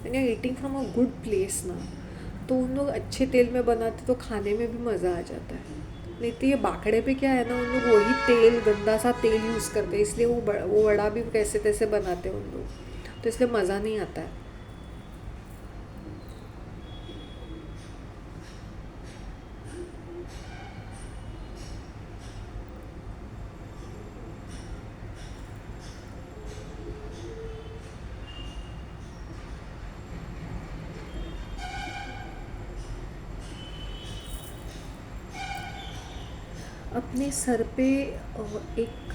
मैंने eating from a good place ना, तो उन लोग अच्छे तेल में बनाते तो खाने में भी मज़ा आ जाता है. नहीं तो ये बाकड़े पे क्या है ना, उन लोग वही तेल, गंदा सा तेल यूज़ करते हैं, इसलिए वो वड़ा भी कैसे तैसे बनाते हैं उन लोग, तो इसलिए मज़ा नहीं आता है. अपने सर पे एक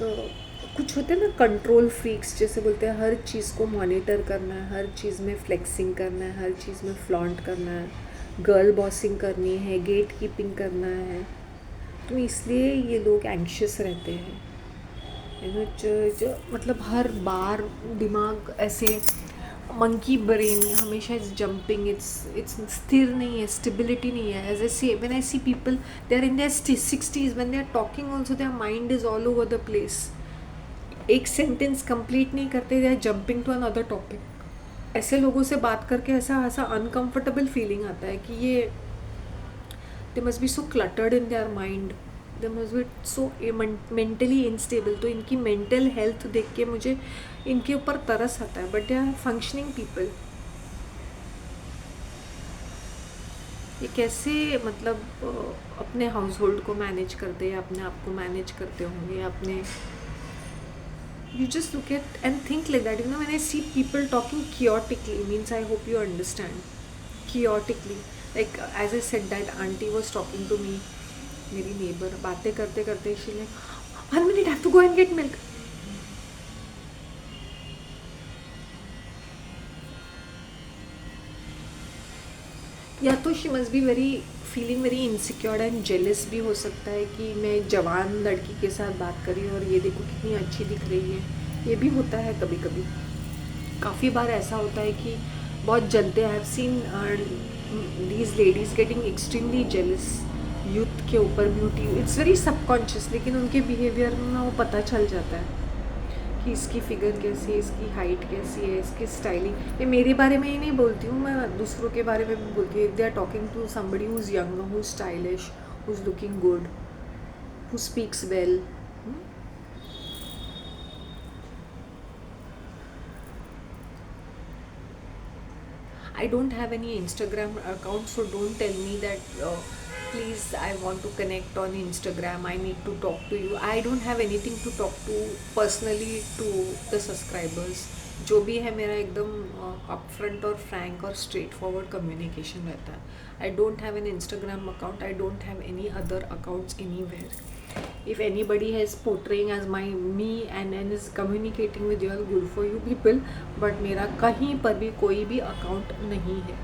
कुछ होते हैं ना कंट्रोल फ्रीक्स, जैसे बोलते हैं हर चीज़ को मॉनिटर करना है, हर चीज़ में फ्लेक्सिंग करना है, हर चीज़ में फ्लॉन्ट करना है, गर्ल बॉसिंग करनी है, गेट कीपिंग करना है. तो इसलिए ये लोग एंक्शस रहते हैं. जो मतलब हर बार दिमाग ऐसे मंकी ब्रेन हमेशा इज जंपिंग, इट्स स्थिर नहीं है, स्टेबिलिटी नहीं है. As I see, when I see people they are in their 60s, when they are talking also their mind is all over the place. एक सेंटेंस कंप्लीट नहीं करते, they are jumping to another topic. ऐसे लोगों से बात करके ऐसा ऐसा अनकंफर्टेबल फीलिंग आता है कि ये they must be so cluttered in their mind, they must be so mentally instable. तो इनकी मेंटल हेल्थ देख के मुझे इनके ऊपर तरस आता है. But they are functioning people. ये कैसे मतलब अपने हाउस होल्ड को मैनेज करते हैं, अपने आप को मैनेज करते होंगे अपने. You just look at and think like that. When I see people talking chaotically, means I hope you understand, chaotically. Like as I said, that auntie was talking to me, मेरी neighbour, बातें करते करते she like 1 minute, I have to go and get milk. या तो she must be very feeling very insecure and jealous भी हो सकता है कि मैं जवान लड़की के साथ बात करी और ये देखो कितनी अच्छी दिख रही है. ये भी होता है कभी कभी. काफ़ी बार ऐसा होता है कि बहुत जलते. I have seen these ladies getting extremely jealous youth के ऊपर, ब्यूटी. इट्स वेरी सबकॉन्शियस, लेकिन उनके बिहेवियर में वो पता चल जाता है कि इसकी फिगर कैसी है, इसकी हाइट कैसी है, इसकी स्टाइलिंग. मैं मेरे बारे में ही नहीं बोलती हूँ, मैं दूसरों के बारे में भी बोलती हूँ. If they are talking to somebody who is young, who is stylish, who is looking good, who speaks well, I don't have any Instagram account, so don't tell me that please, I want to connect on Instagram, I need to talk to you. I don't have anything to talk to personally to the subscribers. जो भी है मेरा एकदम upfront और Frank और straight forward communication रहता है. I don't have an Instagram account, I don't have any other accounts anywhere. If anybody is portraying as me and is communicating with you, good for you people, but मेरा कहीं पर भी कोई भी account नहीं है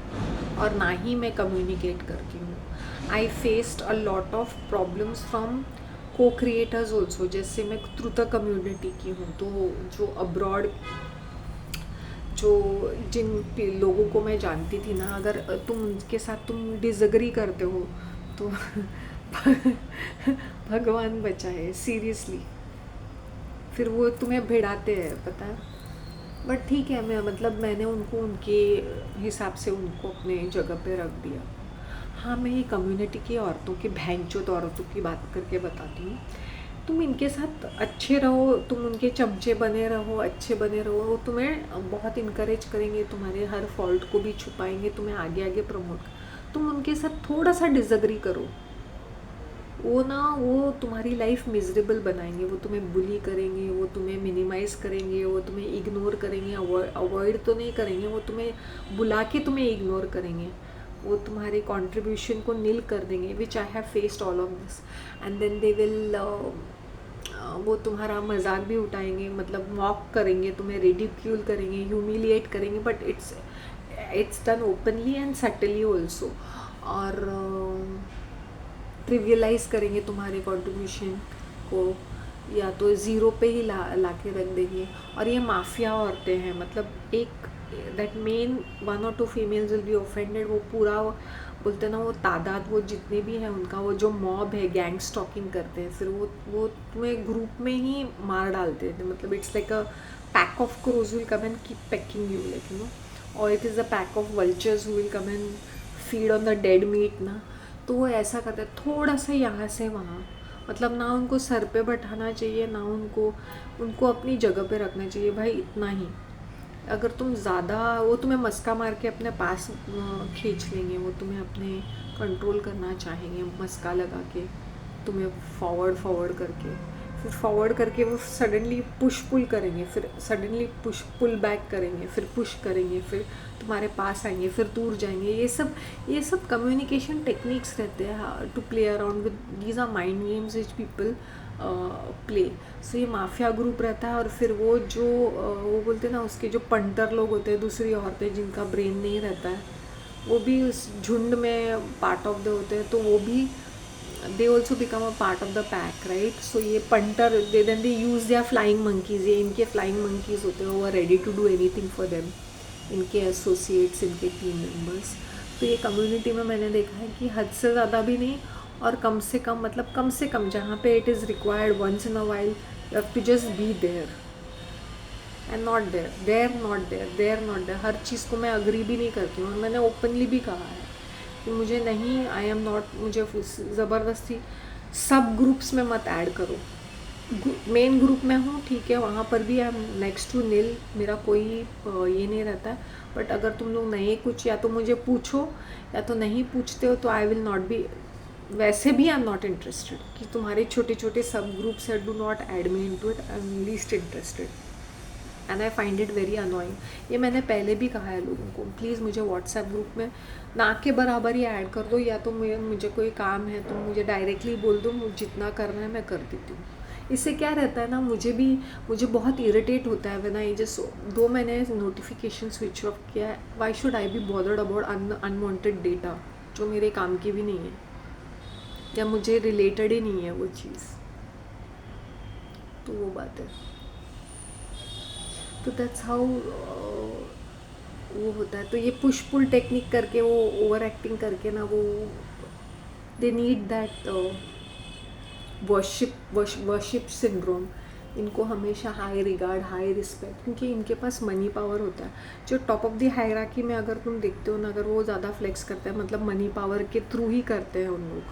और ना ही मैं कम्युनिकेट करती हूँ. I faced a lot of problems from को क्रिएटर्स ऑल्सो. जैसे मैं त्रुता कम्युनिटी की हूँ, तो जो अब्रॉड जो जिन लोगों को मैं जानती थी ना, अगर तुम उनके साथ तुम डिसएग्री करते हो तो भगवान बचाए, सीरियसली. फिर वो तुम्हें भिड़ाते हैं, पता है. बट ठीक है, मैं मतलब मैंने उनको उनके हिसाब से उनको अपने जगह पे रख दिया. हाँ, मैं ये कम्युनिटी की औरतों की भैंचोद औरतों की बात करके बताती हूँ. तुम इनके साथ अच्छे रहो, तुम उनके चमचे बने रहो, अच्छे बने रहो, वो तुम्हें बहुत इनकरेज करेंगे, तुम्हारे हर फॉल्ट को भी छुपाएंगे, तुम्हें आगे आगे प्रमोट. तुम उनके साथ थोड़ा सा डिसएग्री करो, वो तुम्हारी लाइफ मिजरेबल बनाएंगे. वो तुम्हें बुली करेंगे, वो तुम्हें मिनिमाइज़ करेंगे, वो तुम्हें इग्नोर करेंगे. अवॉइड तो नहीं करेंगे, वो तुम्हें बुला के तुम्हें इग्नोर करेंगे. वो तुम्हारे कंट्रीब्यूशन को नील कर देंगे, which I have faced all of this. And then they will वो तुम्हारा मजाक भी उठाएंगे, मतलब मॉक करेंगे, तुम्हें रिडिक्यूल करेंगे, ह्यूमिलिएट करेंगे. But it's done openly and subtly also. और ट्रिवियलाइज़ करेंगे तुम्हारे कंट्रीब्यूशन को, या तो ज़ीरो पे ही ला के रख देंगे. और ये माफिया औरतें हैं, मतलब एक that main 1 or 2 females will be offended. वो पूरा बोलते ना, वो तादाद, वो जितने भी हैं उनका वो जो मॉब है, गैंग स्टॉकिंग करते हैं. फिर वो तुम्हें ग्रुप में ही मार डालते हैं. मतलब it's like a pack of crows will come and keep pecking you, like you know. और it is a pack of vultures who will come and feed on the dead meat ना. तो वो ऐसा करते हैं, थोड़ा सा यहाँ से वहाँ. मतलब ना उनको सर पे बैठाना चाहिए, ना उनको अपनी जगह पे रखना चाहिए. भाई इतना ही. अगर तुम ज़्यादा, वो तुम्हें मस्का मार के अपने पास खींच लेंगे, वो तुम्हें अपने कंट्रोल करना चाहेंगे मस्का लगा के, तुम्हें फॉरवर्ड करके. फिर फॉरवर्ड करके वो सडनली पुश पुल करेंगे, फिर सडनली पुश पुल बैक करेंगे, फिर पुश करेंगे, फिर तुम्हारे पास आएंगे, फिर दूर जाएंगे. ये सब कम्युनिकेशन टेक्निक्स रहते हैं to play around with. These are mind games which people play. So ये माफिया ग्रुप रहता है. और फिर वो वो बोलते हैं ना, उसके जो पंटर लोग होते हैं, दूसरी औरतें जिनका ब्रेन नहीं रहता है, वो भी उस झुंड में पार्ट ऑफ द होते हैं. तो वो भी they also become a part of the pack, right? So ये punter, then they use their flying monkeys. ये इनके flying monkeys होते हैं, वो ready to do anything for them. इनके associates, इनके team members. तो ये community में मैंने देखा है कि हद से ज़्यादा भी नहीं, और कम से कम, मतलब कम से कम जहाँ पे it is required once in a while, you have to just be there and not there. हर चीज़ को मैं agree भी नहीं करती हूँ, और मैंने openly भी कहा है कि मुझे नहीं, आई एम नॉट, मुझे ज़बरदस्ती सब ग्रुप्स में मत ऐड करो. मेन ग्रुप में हूँ, ठीक है, वहाँ पर भी आई एम नेक्स्ट टू नील, मेरा कोई ये नहीं रहता है. बट अगर तुम लोग नए कुछ, या तो मुझे पूछो, या तो नहीं पूछते हो, तो आई विल नॉट बी, वैसे भी आई एम नॉट इंटरेस्टेड कि तुम्हारे छोटे छोटे सब ग्रुप्स है. Do not add me into it, I am least interested and I find it very annoying. ये मैंने पहले भी कहा है लोगों को, प्लीज़ मुझे व्हाट्सएप ग्रुप में ना के बराबर ही ऐड कर दो, या तो मुझे कोई काम है तो मुझे डायरेक्टली बोल दो, मुझे जितना करना है मैं कर देती हूँ. इससे क्या रहता है ना, मुझे बहुत इरिटेट होता है व्हेन आई जस्ट, दो मैंने नोटिफिकेशन स्विच ऑफ किया है. Why should I be bothered about unwanted data जो मेरे काम की भी नहीं है, या मुझे रिलेटेड ही नहीं है वो चीज़. तो वो बात है. तो दैट्स हाउ वो होता है. तो ये पुश पुल टेक्निक करके, वो ओवर एक्टिंग करके ना, वो they need that worship syndrome. इनको हमेशा हाई रिगार्ड, हाई रिस्पेक्ट, क्योंकि इनके पास मनी पावर होता है. जो टॉप ऑफ द हायरार्की में अगर तुम देखते हो ना, अगर वो ज़्यादा फ्लेक्स करते हैं, मतलब मनी पावर के थ्रू ही करते हैं उन लोग.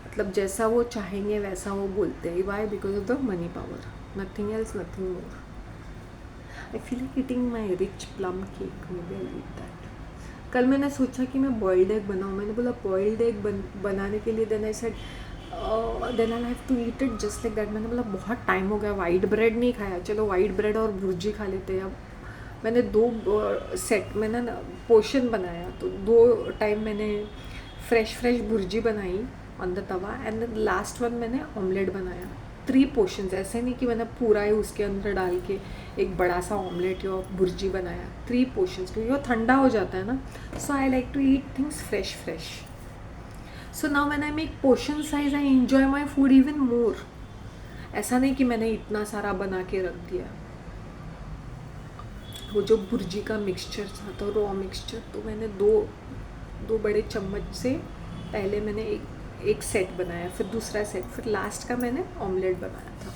मतलब जैसा वो चाहेंगे वैसा वो बोलते हैं. Why? Because of the money power, nothing else, nothing more. I feel like eating my rich plum cake. Maybe I'll eat that. कल मैंने सोचा कि मैं बॉइल्ड एग बनाऊँ, मैंने बोला बॉइल्ड एग बनाने के लिए then I said then I have to eat it just like that. मैंने बोला बहुत टाइम हो गया, वाइट ब्रेड नहीं खाया, चलो वाइट ब्रेड और भुर्जी खा लेते हैं। अब मैंने 2 सेट में ना पोर्शन बनाया, तो 2 टाइम मैंने फ्रेश भुर्जी बनाई on the Tawa, and the last one मैंने ऑमलेट बनाया। 3 पोर्शंस, ऐसे नहीं कि मैंने पूरा ही उसके अंदर डाल के एक बड़ा सा ऑमलेट या भुर्जी बनाया। 3 पोर्शंस, क्योंकि वो ठंडा हो जाता है ना, so I like to eat things fresh. So now when I make portion size I enjoy my food even more. ऐसा नहीं कि मैंने इतना सारा बना के रख दिया। वो जो भुर्जी का मिक्सचर था, तो रॉ मिक्सचर, तो मैंने दो बड़े चम्मच से पहले मैंने एक सेट बनाया, फिर दूसरा सेट, फिर लास्ट का मैंने ऑमलेट बनाया था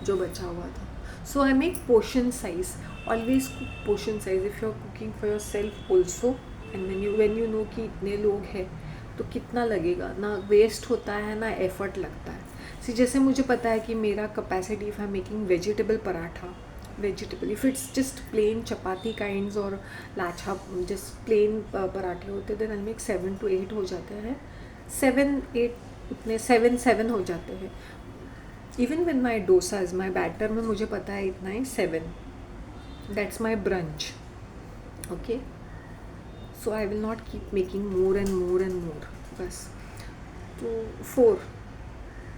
जो बचा हुआ था। So I make portion size, always cook portion size if you are cooking for yourself also, and when you know कि इतने लोग हैं तो कितना लगेगा, ना वेस्ट होता है ना एफर्ट लगता है। जैसे मुझे पता है कि मेरा capacity, if I am making vegetable paratha, vegetable, if it's just plain chapati kinds और लाछा जस्ट प्लेन पराठे होते, देन आई मेक 7 to 8 हो जाते हैं, 7-8 उतने 7 हो जाते हैं। Even when my dosas, my batter में मुझे पता है इतना ही 7, that's my brunch, okay. So I will not keep making more and more, बस। तो 4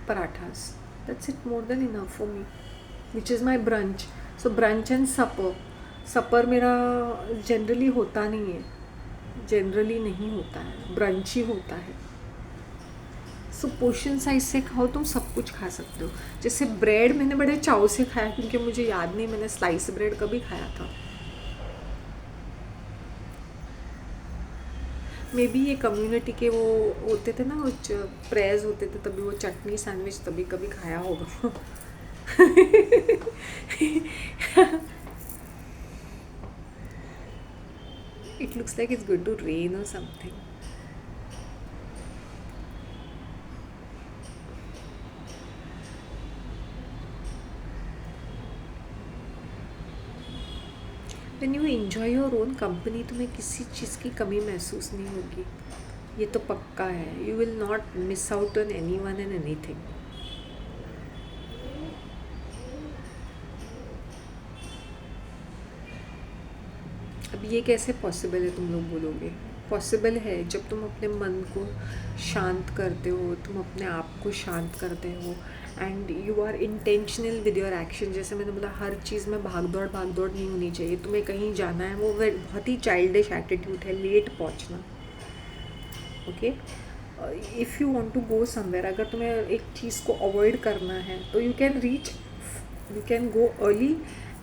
parathas, that's it, more than enough for me, which is my brunch. So brunch and supper मेरा generally होता नहीं है, जनरली नहीं होता है, brunch ही होता है। सो पोर्शन साइज से खाओ, तुम सब कुछ खा सकते हो। जैसे ब्रेड मैंने बड़े चाव से खाया, क्योंकि मुझे याद नहीं मैंने स्लाइस ब्रेड कभी खाया था। मे बी ये कम्युनिटी के वो होते थे ना, वो प्रेयर्स होते थे, तभी वो चटनी सैंडविच तभी कभी खाया होगा। It looks like it's going to rain or something. When you enjoy your own company, तुम्हें किसी चीज़ की कमी महसूस नहीं होगी, ये तो पक्का है। You will not miss out on anyone and anything. अब ये कैसे पॉसिबल है, तुम लोग बोलोगे। पॉसिबल है जब तुम अपने मन को शांत करते हो, तुम अपने आप को शांत करते हो, and you are intentional with your action. जैसे मैंने बोला, हर चीज़ में भाग दौड़ नहीं होनी चाहिए। तुम्हें कहीं जाना है, वो बहुत ही चाइल्डिश एटीट्यूड है लेट पहुंचना, okay. If you want to go somewhere, अगर तुम्हें एक चीज़ को अवॉइड करना है तो you can go early,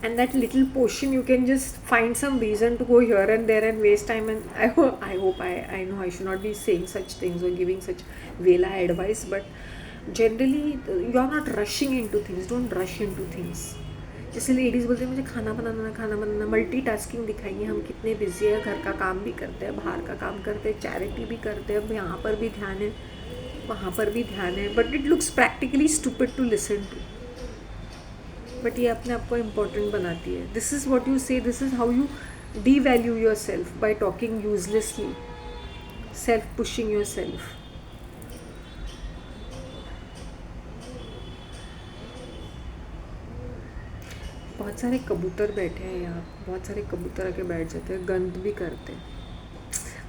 and that little portion you can just find some reason to go here and there and waste time. And I know I should not be saying such things or giving such vela advice, but generally you are not rushing into things. Don't rush into things. जैसे ladies बोलते हैं मुझे खाना बनाना, multitasking दिखाएंगे, हम कितने busy है, घर का काम भी करते हैं, बाहर का काम करते हैं, चैरिटी भी करते हैं, अब यहाँ पर भी ध्यान है, वहाँ पर भी ध्यान है, but it looks practically stupid to listen to, but ये अपने आप को इम्पोर्टेंट बनाती है। This is what you say, this is how you devalue yourself, by talking uselessly, self pushing yourself. बहुत सारे कबूतर बैठे हैं यहाँ, बहुत सारे कबूतर आके बैठ जाते हैं, गंद भी करते हैं।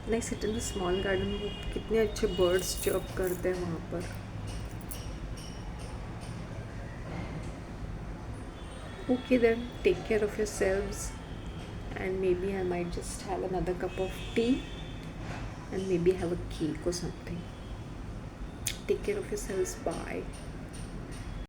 नहीं, sit in the small garden, कितने अच्छे बर्ड्स चर्प करते हैं वहाँ पर। Okay then, take care of yourselves, and maybe I might just have another cup of tea and maybe have a cake or something. Take care of yourselves. Bye.